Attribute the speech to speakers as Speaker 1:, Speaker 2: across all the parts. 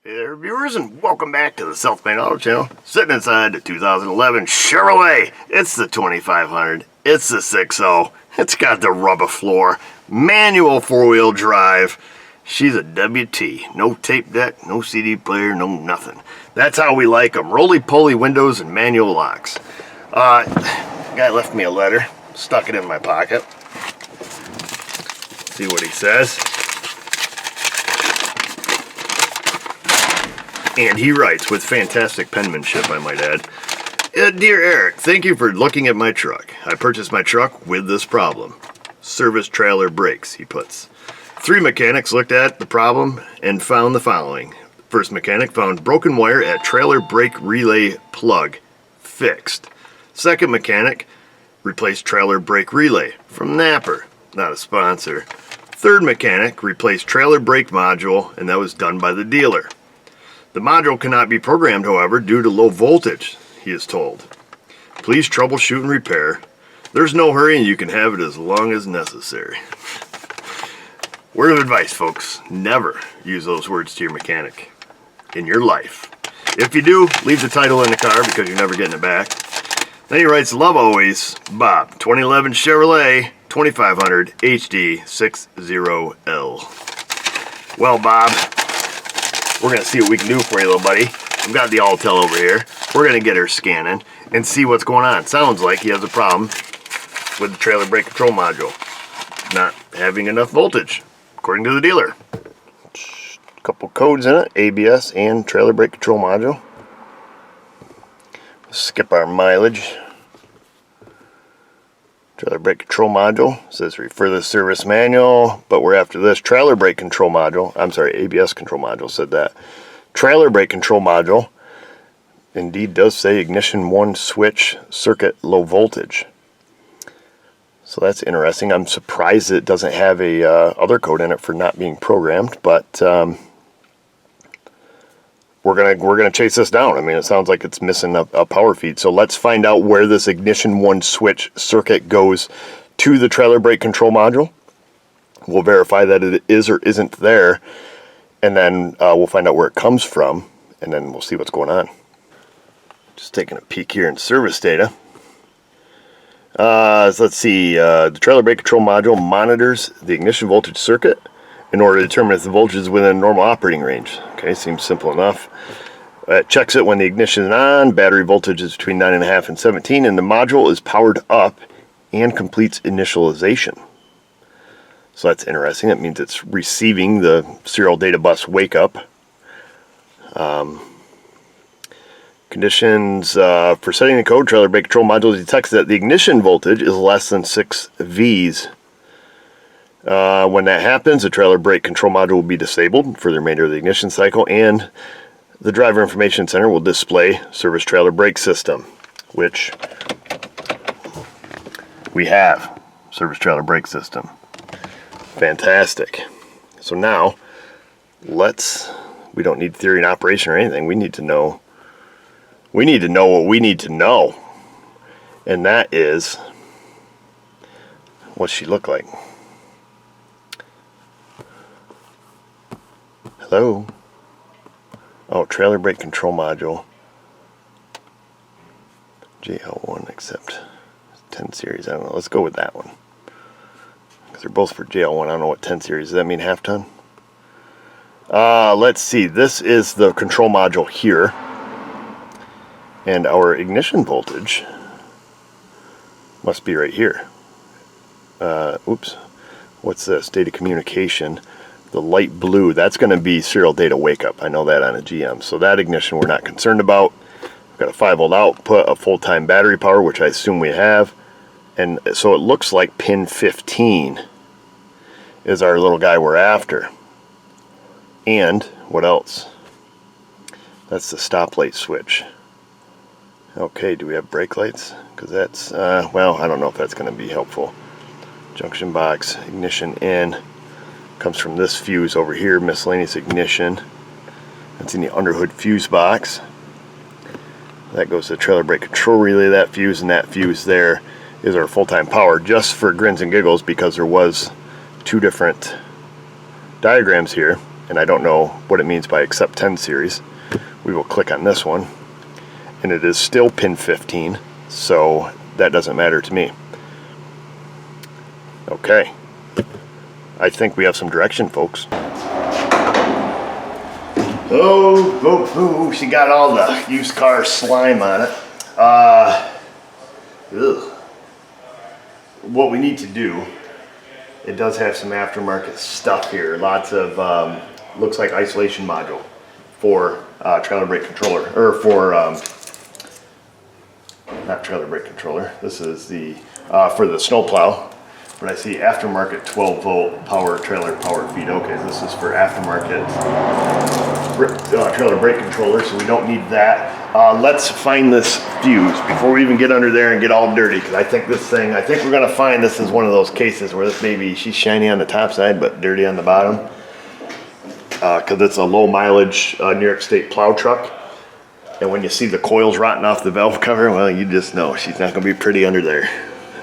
Speaker 1: Hey there, viewers, and welcome back to the South Main Auto Channel. Sitting inside the 2011 Chevrolet. It's the 2500. It's the 6.0. It's got the rubber floor, manual four-wheel drive. She's a WT. No tape deck, no CD player, no nothing. That's how we like them. Roly-poly windows and manual locks. Guy left me a letter. Stuck it in my pocket. See what he says. And he writes, with fantastic penmanship, I might add, Dear Eric, thank you for looking at my truck. I purchased my truck with this problem. Service trailer brakes, he puts. 3 mechanics looked at the problem and found the following. First mechanic found broken wire at trailer brake relay plug. Fixed. Second mechanic replaced trailer brake relay from Napper. Not a sponsor. Third mechanic replaced trailer brake module, and that was done by the dealer. The module cannot be programmed, however, due to low voltage, he is told. Please troubleshoot and repair. There's no hurry and you can have it as long as necessary. Word of advice, folks. Never use those words to your mechanic in your life. If you do, leave the title in the car because you're never getting it back. Then he writes, love always, Bob, 2011 Chevrolet 2500 HD 60L. Well, Bob, we're going to see what we can do for you, little buddy. We've got the Altel over here. We're going to get her scanning and see what's going on. Sounds like he has a problem with the trailer brake control module not having enough voltage, according to the dealer. A couple codes in it, ABS and trailer brake control module. Skip our mileage. Trailer brake control module says refer to the service manual, but we're after this trailer brake control module. I'm sorry, ABS control module said that. Trailer brake control module indeed does say ignition 1 switch circuit low voltage. So that's interesting. I'm surprised it doesn't have a other code in it for not being programmed, but we're gonna chase this down. I mean, it sounds like it's missing a power feed. So let's find out where this ignition 1 switch circuit goes to the trailer brake control module. We'll verify that it is or isn't there, and then we'll find out where it comes from, and then we'll see what's going on. Just taking a peek here in service data. So let's see. The trailer brake control module monitors the ignition voltage circuit in order to determine if the voltage is within normal operating range. Okay, seems simple enough. It checks it when the ignition is on, battery voltage is between 9.5 and 17, and the module is powered up and completes initialization. So that's interesting. That means it's receiving the serial data bus wake up. Conditions for setting the code, trailer brake control module detects that the ignition voltage is less than 6 Vs. When that happens, the trailer brake control module will be disabled for the remainder of the ignition cycle, and the driver information center will display service trailer brake system, which we have. Service trailer brake system. Fantastic. So now, we don't need theory and operation or anything. We need to know what we need to know. And that is, what's she look like? Hello? Oh, trailer brake control module. JL1 except 10 series. I don't know. Let's go with that one. Because they're both for JL1. I don't know what 10 series. Does that mean half ton? Let's see. This is the control module here. And our ignition voltage must be right here. Oops. What's this? Data communication. The light blue, that's going to be serial data wake up. I know that on a GM. So that ignition we're not concerned about. We've got a 5-volt output, a full-time battery power, which I assume we have. And so it looks like pin 15 is our little guy we're after. And what else? That's the stoplight switch. Okay, do we have brake lights? Because that's, well, I don't know if that's going to be helpful. Junction box, ignition in. Comes from this fuse over here, miscellaneous ignition. That's in the Underhood fuse box. That goes to the trailer brake control relay, that fuse, and that fuse there is our full-time power, just for grins and giggles, because there was 2 different diagrams here. and I don't know what it means by accept 10 series. We will click on this one, and it is still pin 15, so that doesn't matter to me. Okay, I think we have some direction, folks. Oh, she got all the used car slime on it. What we need to do, it does have some aftermarket stuff here. Lots of, looks like isolation module for trailer brake controller, or for, not trailer brake controller. This is the, for the snowplow. But I see aftermarket 12 volt power trailer power feed. Okay, this is for aftermarket trailer brake controller, so we don't need that. Let's find this fuse before we even get under there and get all dirty, because I think this thing, I think we're gonna find this is one of those cases where this baby, she's shiny on the top side but dirty on the bottom, because it's a low mileage New York State plow truck. And when you see the coils rotting off the valve cover, well, you just know she's not gonna be pretty under there.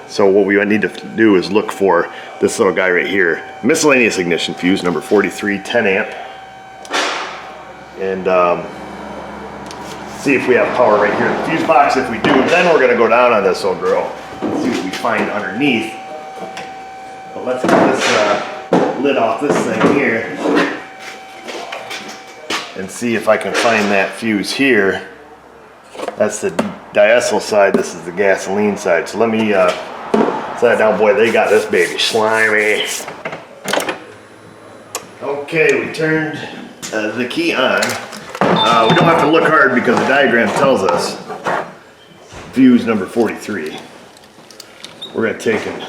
Speaker 1: So what we need to do is look for this little guy right here. Miscellaneous ignition fuse, number 43, 10 amp. And see if we have power right here in the fuse box. If we do, then we're gonna go down on this old girl and see what we find underneath. But let's get this lid off this thing here and see if I can find that fuse here. That's the diesel side, this is the gasoline side. So let me set it down. Boy, they got this baby slimy. Okay, we turned the key on. We don't have to look hard because the diagram tells us fuse number 43. We're gonna take and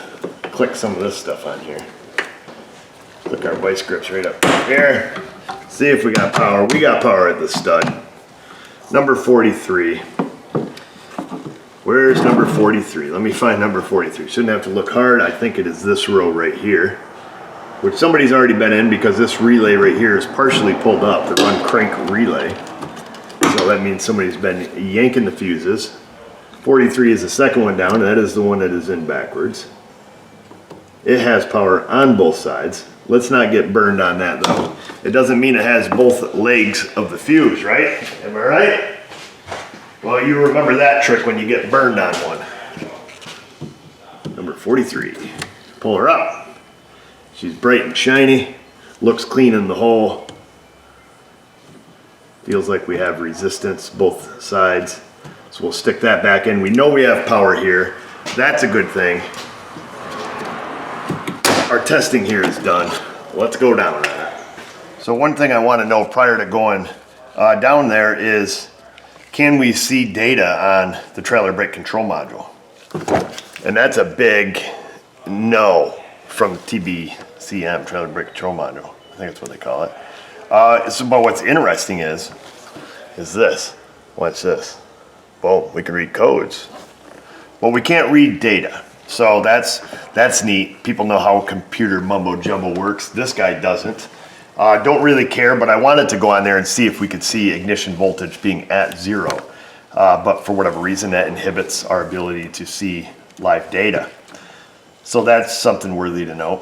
Speaker 1: click some of this stuff on here. Click our vice grips right up here. See if we got power. We got power at the stud. Number 43. Where's number 43? Let me find number 43. Shouldn't have to look hard. I think it is this row right here, which somebody's already been in because this relay right here is partially pulled up, the run crank relay. So that means somebody's been yanking the fuses. 43 is the second one down, and that is the one that is in backwards. It has power on both sides. Let's not get burned on that though. It doesn't mean it has both legs of the fuse, right? Am I right? Well, you remember that trick when you get burned on one. Number 43. Pull her up. She's bright and shiny. Looks clean in the hole. Feels like we have resistance both sides. So we'll stick that back in. We know we have power here. That's a good thing. Our testing here is done. Let's go down on it. So one thing I want to know prior to going down there is, can we see data on the trailer brake control module? And that's a big no from TBCM, trailer brake control module. I think that's what they call it. But what's interesting is this. Watch this. Boom, we can read codes. Well, we can't read data. So that's neat. People know how computer mumbo jumbo works. This guy doesn't. Don't really care, but I wanted to go on there and see if we could see ignition voltage being at 0. But for whatever reason, that inhibits our ability to see live data. So that's something worthy to note.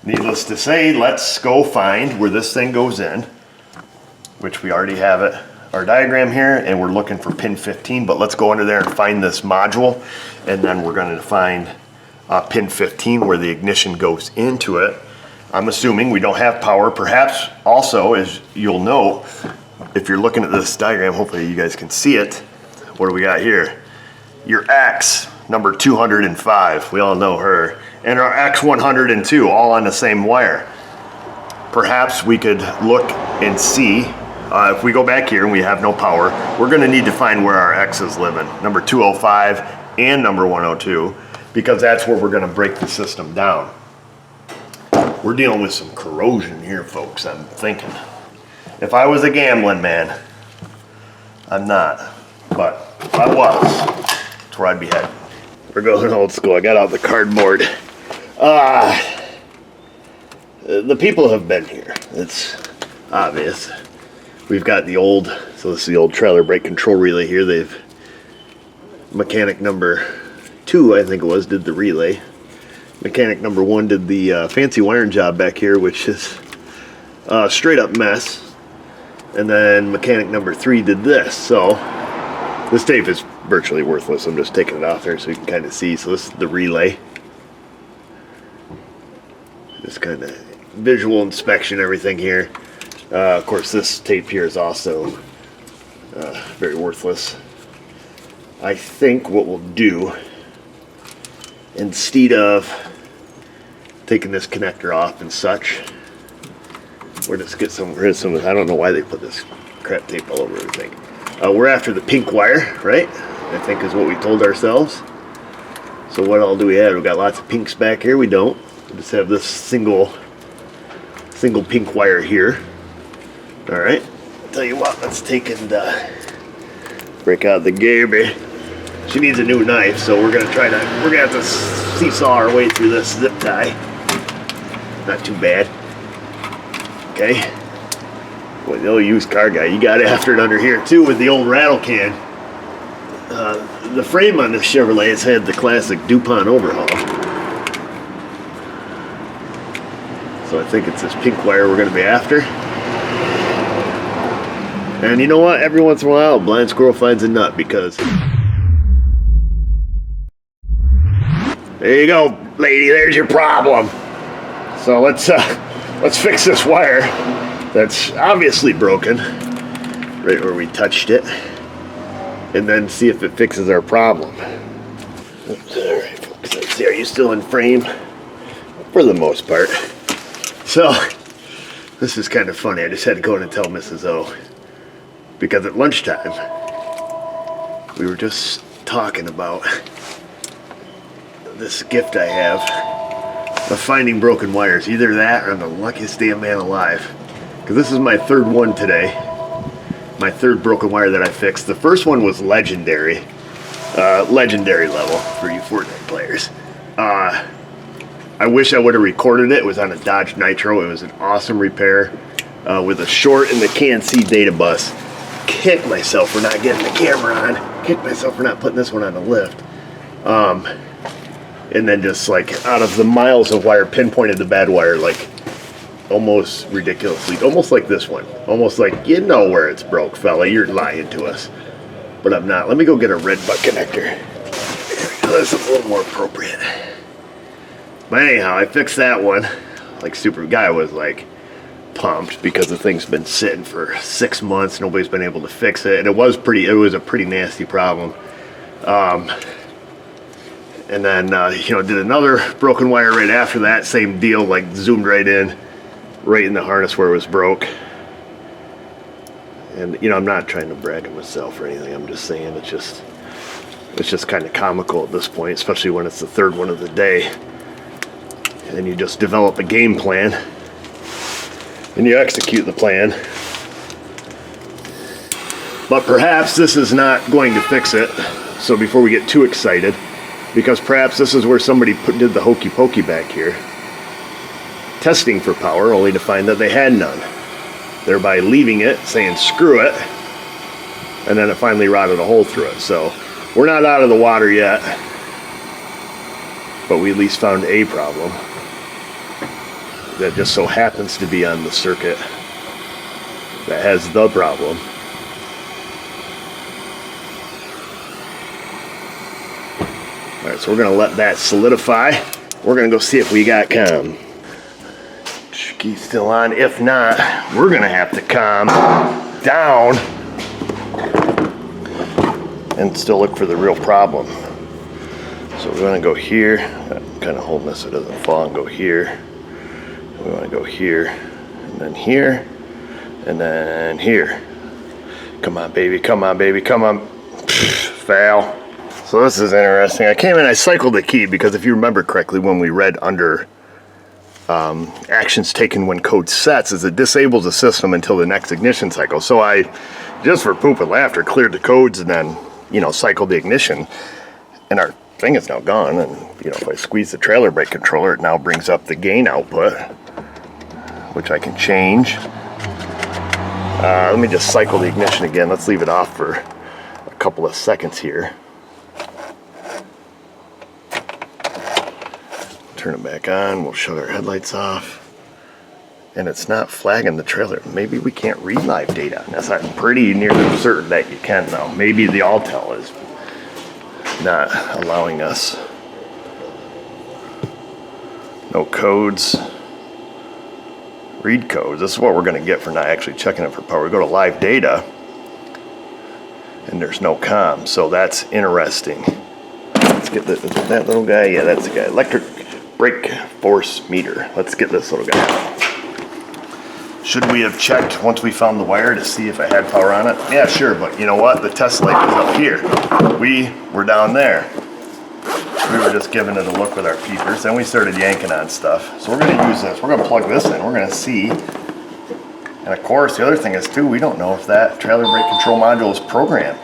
Speaker 1: Needless to say, let's go find where this thing goes in, which we already have it, our diagram here, and we're looking for pin 15, but let's go under there and find this module, and then we're going to find pin 15 where the ignition goes into it. I'm assuming we don't have power. Perhaps also, as you'll note, if you're looking at this diagram, hopefully you guys can see it. What do we got here? Your X, number 205, we all know her, and our X102, all on the same wire. Perhaps we could look and see, if we go back here and we have no power, we're gonna need to find where our X is living, number 205 and number 102, because that's where we're gonna break the system down. We're dealing with some corrosion here, folks, I'm thinking. If I was a gambling man, I'm not, but if I was, that's where I'd be headed. We're going old school. I got out the cardboard. The people have been here. It's obvious. We've got the old, so this is the old trailer brake control relay here. Mechanic number 2, I think it was, did the relay. Mechanic number 1 did the fancy wiring job back here, which is a straight up mess. And then mechanic number 3 did this. So this tape is virtually worthless. I'm just taking it off there so you can kind of see. So this is the relay. Just kind of visual inspection, everything here. Of course, this tape here is also very worthless. I think what we'll do, instead of taking this connector off and such, we'll just get some, I don't know why they put this crap tape all over everything. We're after the pink wire, right? I think is what we told ourselves. So what all do we have? We've got lots of pinks back here. We don't. We just have this single pink wire here. All right. Tell you what, let's take and break out the Gaby. She needs a new knife, so we're gonna have to seesaw our way through this zip tie. Not too bad. Okay. Boy, the old used car guy, you got after it under here too with the old rattle can. The frame on this Chevrolet has had the classic DuPont overhaul. So I think it's this pink wire we're going to be after. And you know what? Every once in a while, a blind squirrel finds a nut, because there you go, lady. There's your problem. So let's fix this wire that's obviously broken right where we touched it, and then see if it fixes our problem. Oops, all right, folks. Let's see. Are you still in frame? For the most part. So, this is kind of funny. I just had to go in and tell Mrs. O, because at lunchtime, we were just talking about this gift I have of finding broken wires. Either that or I'm the luckiest damn man alive. Because this is my third one today. My third broken wire that I fixed. The first one was legendary. Legendary level for you Fortnite players. I wish I would have recorded it. It was on a Dodge Nitro. It was an awesome repair with a short in the CNC data bus. Kick myself for not getting the camera on. Kick myself for not putting this one on the lift. And then just like out of the miles of wire, pinpointed the bad wire like almost ridiculously. Almost like this one. Almost like, you know where it's broke, fella. You're lying to us. But I'm not. Let me go get a red butt connector. There we go. This is a little more appropriate. But anyhow, I fixed that one. Like, super guy was like pumped because the thing's been sitting for 6 months. Nobody's been able to fix it, and it was a pretty nasty problem. And then did another broken wire right after that. Same deal, like zoomed right in the harness where it was broke. And I'm not trying to brag on myself or anything. I'm just saying it's just kind of comical at this point, especially when it's the third one of the day. And you just develop a game plan, and you execute the plan. But perhaps this is not going to fix it. So before we get too excited, because perhaps this is where somebody did the hokey pokey back here, testing for power, only to find that they had none, thereby leaving it, saying screw it, and then it finally rotted a hole through it. So we're not out of the water yet, but we at least found a problem that just so happens to be on the circuit that has the problem. Alright, so we're going to let that solidify. We're going to go see if we got calm. Key's still on. If not, we're going to have to calm down and still look for the real problem. So we're going to go here. I'm kind of holding this so it doesn't fall, and go here. We want to go here, and then here, and then here. Come on, baby. Come on, baby. Come on. Fail. So this is interesting. I came in, I cycled the key, because if you remember correctly, when we read under actions taken when code sets, is it disables the system until the next ignition cycle. So I, just for poop and laughter, cleared the codes and then, cycled the ignition. And our thing is now gone. And, if I squeeze the trailer brake controller, it now brings up the gain output, which I can change. Let me just cycle the ignition again. Let's leave it off for a couple of seconds here. turn it back on. We'll shut our headlights off. And it's not flagging the trailer. Maybe we can't read live data on this. I'm pretty near certain that you can though. Maybe the Altel is not allowing us. No codes. Read codes. This is what we're going to get for not actually checking it for power. We go to live data and there's no comm. So that's interesting. Let's get that little guy. Yeah, that's the guy. Electric brake force meter. Let's get this little guy out. Should we have checked once we found the wire to see if it had power on it? Yeah, sure, but you know what? The test light was up here. We were down there. We were just giving it a look with our peepers, then we started yanking on stuff. So we're going to use this. We're going to plug this in. We're going to see. And of course, the other thing is too, we don't know if that trailer brake control module is programmed.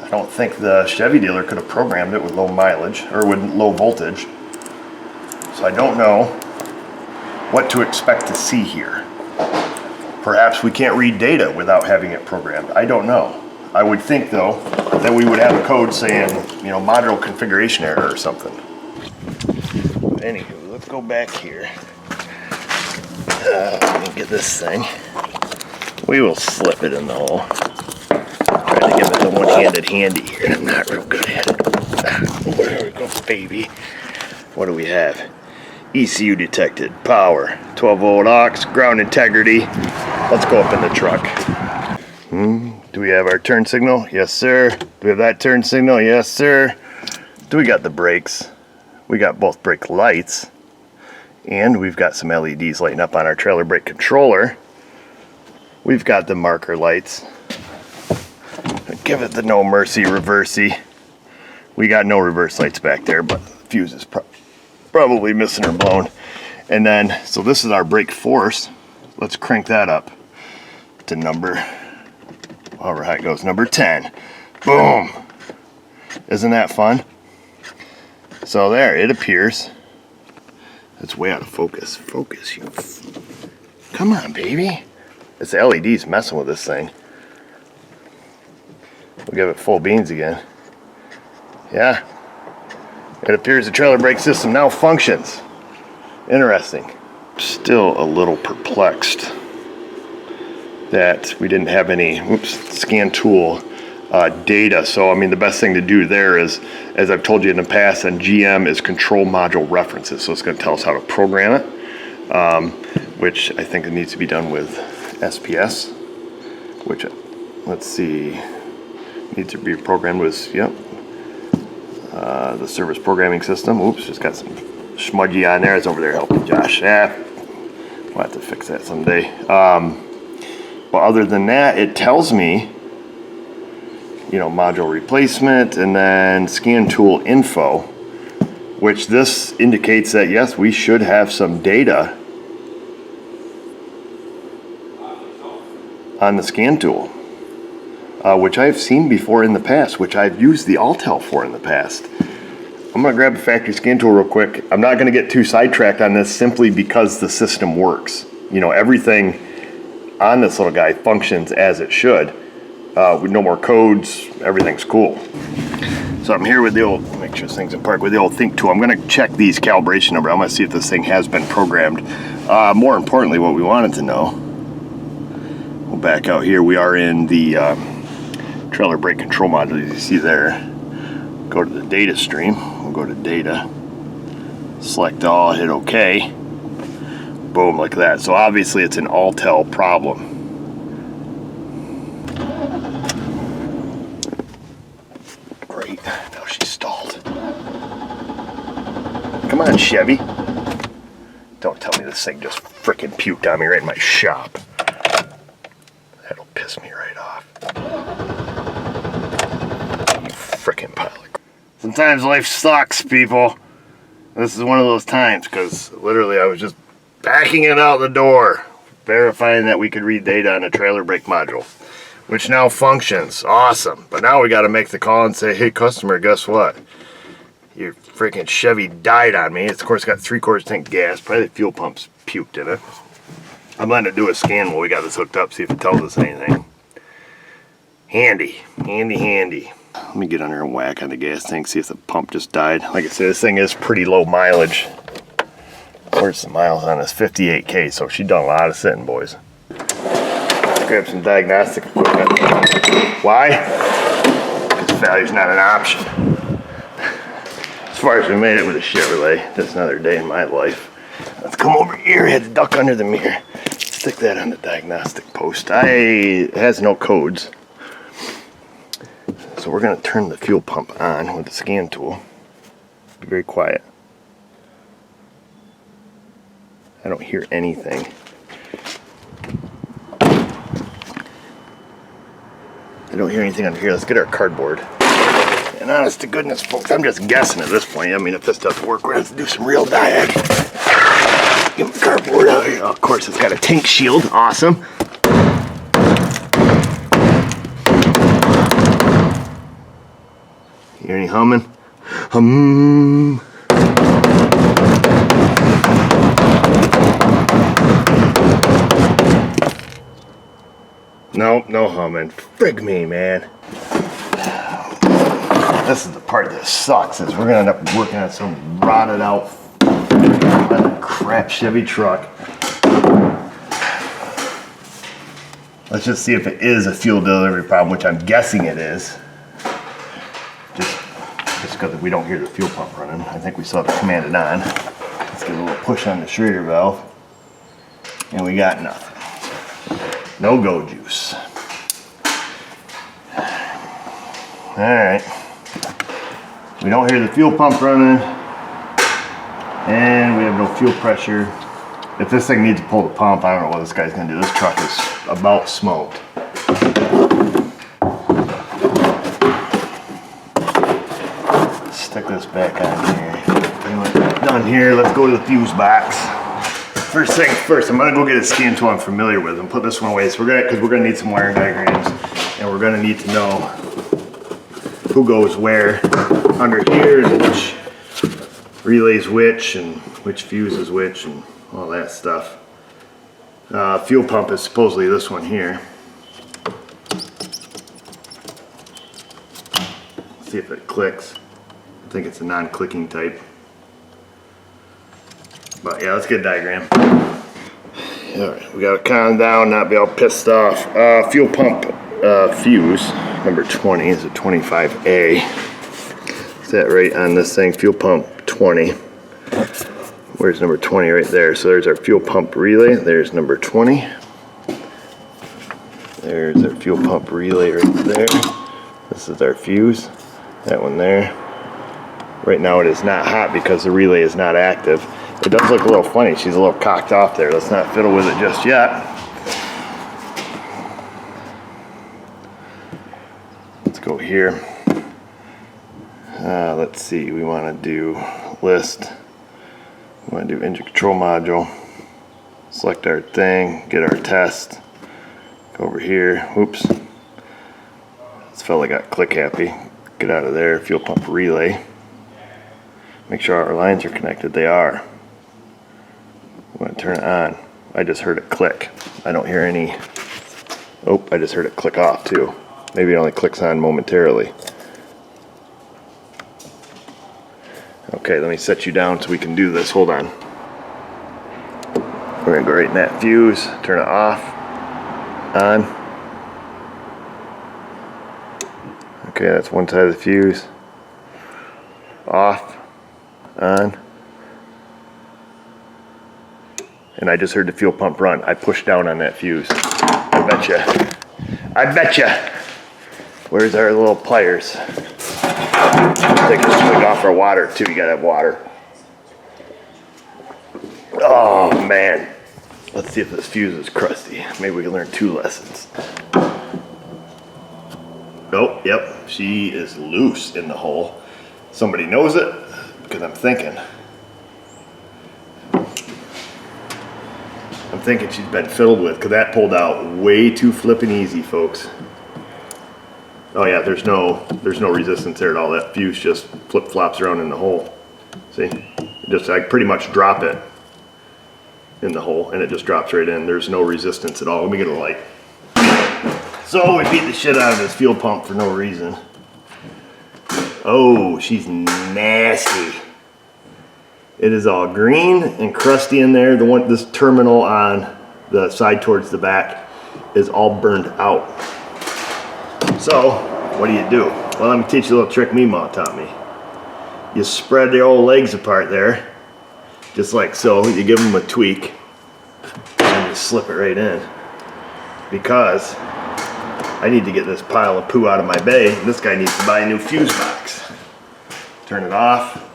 Speaker 1: I don't think the Chevy dealer could have programmed it with low mileage or with low voltage. So I don't know what to expect to see here. Perhaps we can't read data without having it programmed. I don't know. I would think though that we would have a code saying, you know, module configuration error or something. Anywho, let's go back here. Let me get this thing. We will slip it in the hole. Try to give it the one-handed handy here. I'm not real good at it. There we go, baby. What do we have? ECU detected, power, 12 volt aux, ground integrity. Let's go up in the truck. Do we have our turn signal? Yes, sir. Do we have that turn signal? Yes, sir. Do we got the brakes? We got both brake lights. And we've got some LEDs lighting up on our trailer brake controller. We've got the marker lights. Give it the no mercy reversey. We got no reverse lights back there, but the fuse is probably missing or blown. And then, so this is our brake force. Let's crank that up to number, however high it goes, number 10. Boom! Isn't that fun? So there, it appears. It's way out of focus. Focus, you. Come on, baby. It's the LEDs messing with this thing. We'll give it full beans again. Yeah. It appears the trailer brake system now functions. Interesting. Still a little perplexed that we didn't have any scan tool data. So I mean, the best thing to do there is, as I've told you in the past, on GM is control module references. So it's going to tell us how to program it, which I think it needs to be done with SPS, which, let's see, needs to be programmed with, yep, the service programming system. Oops, just got some smudgy on there. It's over there helping Josh. Yeah, we'll have to fix that someday. But other than that, it tells me, you know, module replacement and then scan tool info, which this indicates that yes, we should have some data on the scan tool, which I've seen before in the past, which I've used the Altel for in the past. I'm going to grab a factory scan tool real quick. I'm not going to get too sidetracked on this simply because the system works. You know, everything on this little guy functions as it should. With no more codes, everything's cool. So I'm here with the old, make sure this thing's in park, with the old Think tool. I'm going to check these calibration numbers. I'm going to see if this thing has been programmed. More importantly, what we wanted to know, we'll back out here. We are in the trailer brake control module, as you see there. Go to the data stream. We'll go to data, select all, hit OK. Boom, like that. So obviously it's an Altel problem. Great, now she's stalled. Come on, Chevy. Don't tell me this thing just frickin' puked on me right in my shop. That'll piss me right off. You frickin' pile of crap. Sometimes life sucks, people. This is one of those times, because literally I was just backing it out the door, verifying that we could read data on a trailer brake module, which now functions. Awesome. But now we got to make the call and say, hey, customer, guess what? Your freaking Chevy died on me. It's, of course, got 3/4 tank gas. Probably the fuel pump's puked in it. I'm going to do a scan while we got this hooked up, see if it tells us anything. Handy, handy, handy. Let me get under and whack on the gas tank, see if the pump just died. Like I said, this thing is pretty low mileage. Where's the miles on this? 58K, so she done a lot of sitting, boys. Let's grab some diagnostic equipment. Why? Because failure's not an option. As far as we made it with a Chevrolet, just another day in my life. Let's come over here, had to duck under the mirror. Stick that on the diagnostic post. It has no codes. So we're gonna turn the fuel pump on with the scan tool. Be very quiet. I don't hear anything. I don't hear anything under here. Let's get our cardboard. And honest to goodness, folks, I'm just guessing at this point. I mean, if this doesn't work, we're gonna have to do some real diag. Get my cardboard out here. Oh, of course, it's got a tank shield. Awesome. Hear any humming? Hum. Nope, no humming. Frig me, man. This is the part that sucks, is we're gonna end up working on some rotted out crap Chevy truck. Let's just see if it is a fuel delivery problem, which I'm guessing it is. Just because we don't hear the fuel pump running. I think we still have it commanded on. Let's give a little push on the Schrader valve. And we got nothing. No go juice. Alright. We don't hear the fuel pump running. And we have no fuel pressure. If this thing needs to pull the pump, I don't know what this guy's gonna do. This truck is about smoked. Stick this back on here. Done here, let's go to the fuse box. First things first, I'm gonna go get a scan tool I'm familiar with and put this one away. So because we're gonna need some wiring diagrams, and we're gonna need to know who goes where under here, and which relays which, and which fuse is which, and all that stuff. Fuel pump is supposedly this one here. Let's see if it clicks. I think it's a non-clicking type. But yeah, let's get a diagram. Alright, we gotta calm down, not be all pissed off. Fuel pump fuse, number 20 is a 25A. Is that right on this thing? Fuel pump 20. Where's number 20? Right there. So there's our fuel pump relay. There's number 20. There's our fuel pump relay right there. This is our fuse. That one there. Right now it is not hot because the relay is not active. It does look a little funny. She's a little cocked off there. Let's not fiddle with it just yet. Let's go here. Let's see. We want to do list. We want to do engine control module. Select our thing. Get our test. Go over here. Oops. This fella got click happy. Get out of there. Fuel pump relay. Make sure our lines are connected. They are. We want to turn it on. I just heard it click. I don't hear any. Oh, I just heard it click off too. Maybe it only clicks on momentarily. Okay, let me set you down so we can do this. Hold on. We're gonna go right in that fuse. Turn it off. On. Okay, that's one side of the fuse. Off. On. And I just heard the fuel pump run. I pushed down on that fuse. I betcha. I betcha. Where's our little pliers? Take a swig off our water too. You gotta have water. Oh man. Let's see if this fuse is crusty. Maybe we can learn 2 lessons. Oh, yep. She is loose in the hole. Somebody knows it because I'm thinking she's been fiddled with, because that pulled out way too flippin' easy, folks. Oh yeah, there's no resistance there at all. That fuse just flip flops around in the hole. See, I pretty much drop it in the hole and it just drops right in. There's no resistance at all. Let me get a light. So we beat the shit out of this fuel pump for no reason. Oh, she's nasty. It is all green and crusty in there. This terminal on the side towards the back is all burned out. So what do? Well, let me teach you a little trick me Ma taught me. You spread the old legs apart there, just like so. You give them a tweak and you slip it right in. Because I need to get this pile of poo out of my bay, and this guy needs to buy a new fuse box. Turn it off.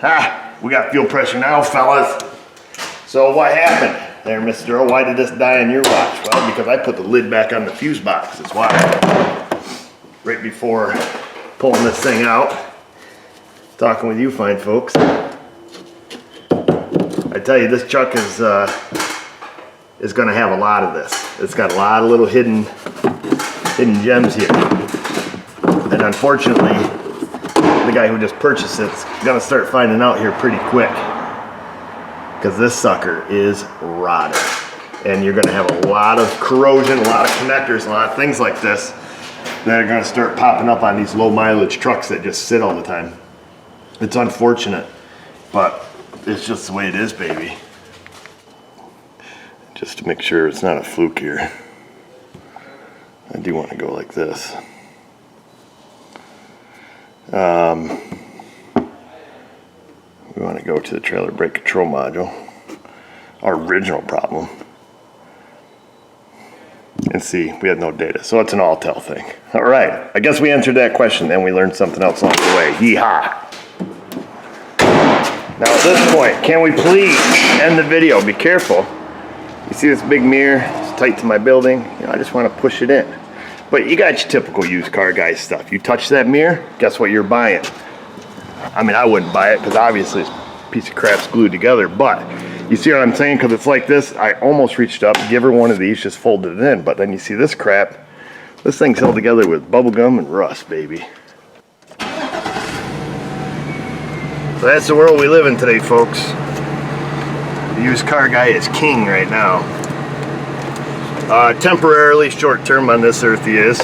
Speaker 1: Ha! We got fuel pressure now, fellas. So what happened there, Mr. O? Why did this die on your watch? Well, because I put the lid back on the fuse box. That's why. Right before pulling this thing out, talking with you fine folks. I tell you, this truck is going to have a lot of this. It's got a lot of little hidden gems here. And unfortunately, the guy who just purchased it's going to start finding out here pretty quick. Because this sucker is rotted. And you're going to have a lot of corrosion, a lot of connectors, a lot of things like this that are going to start popping up on these low mileage trucks that just sit all the time. It's unfortunate, but it's just the way it is, baby. Just to make sure it's not a fluke here, I do want to go like this. We want to go to the trailer brake control module, our original problem, and see, we had no data, so it's an all-tell thing. All right, I guess we answered that question, and we learned something else along the way. Yeehaw! Now at this point, can we please end the video? Be careful. You see this big mirror? It's tight to my building. You know, I just want to push it in. But you got your typical used car guy stuff. You touch that mirror, guess what you're buying? I mean, I wouldn't buy it because obviously this piece of crap's glued together, but you see what I'm saying? Because it's like this. I almost reached up, give her one of these, just folded it in, but then you see this crap. This thing's held together with bubble gum and rust, baby. So that's the world we live in today, folks. The used car guy is king right now. Temporarily, short term on this earth he is.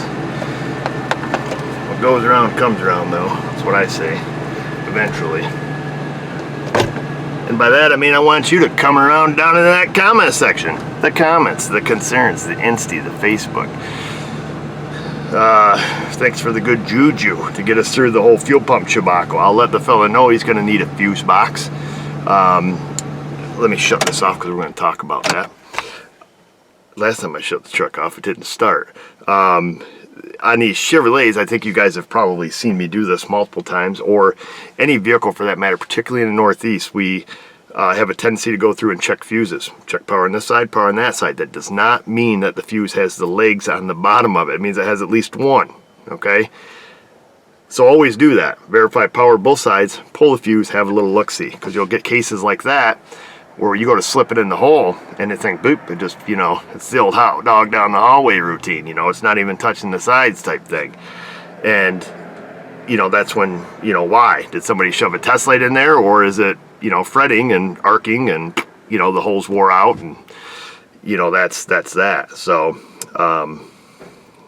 Speaker 1: What goes around comes around, though. That's what I say. Eventually. And by that I mean I want you to come around down into that comment section. The comments, the concerns, the Insta, the Facebook. Thanks for the good juju to get us through the whole fuel pump shabaco. I'll let the fella know he's going to need a fuse box. Let me shut this off because we're going to talk about that. Last time I shut the truck off, it didn't start. On these Chevrolets, I think you guys have probably seen me do this multiple times, or any vehicle for that matter, particularly in the Northeast, we have a tendency to go through and check fuses. Check power on this side, power on that side. That does not mean that the fuse has the legs on the bottom of it. It means it has at least one, okay? So always do that. Verify power both sides, pull the fuse, have a little look-see, because you'll get cases like that where you go to slip it in the hole and it think, boop, it just, you know, it's the old hot dog down the hallway routine, you know, it's not even touching the sides type thing. And, you know, that's when, you know, why? Did somebody shove a test light in there, or is it, you know, fretting and arcing and, you know, the holes wore out, and, you know, that's that. So,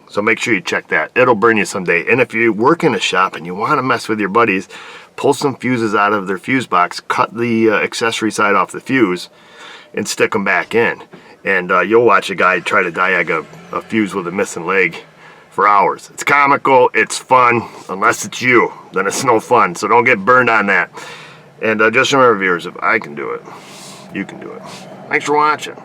Speaker 1: so make sure you check that. It'll burn you someday. And if you work in a shop and you want to mess with your buddies, pull some fuses out of their fuse box, cut the accessory side off the fuse, and stick them back in. And you'll watch a guy try to diag a fuse with a missing leg for hours. It's comical, it's fun, unless it's you, then it's no fun. So don't get burned on that. And just remember, viewers, if I can do it, you can do it. Thanks for watching.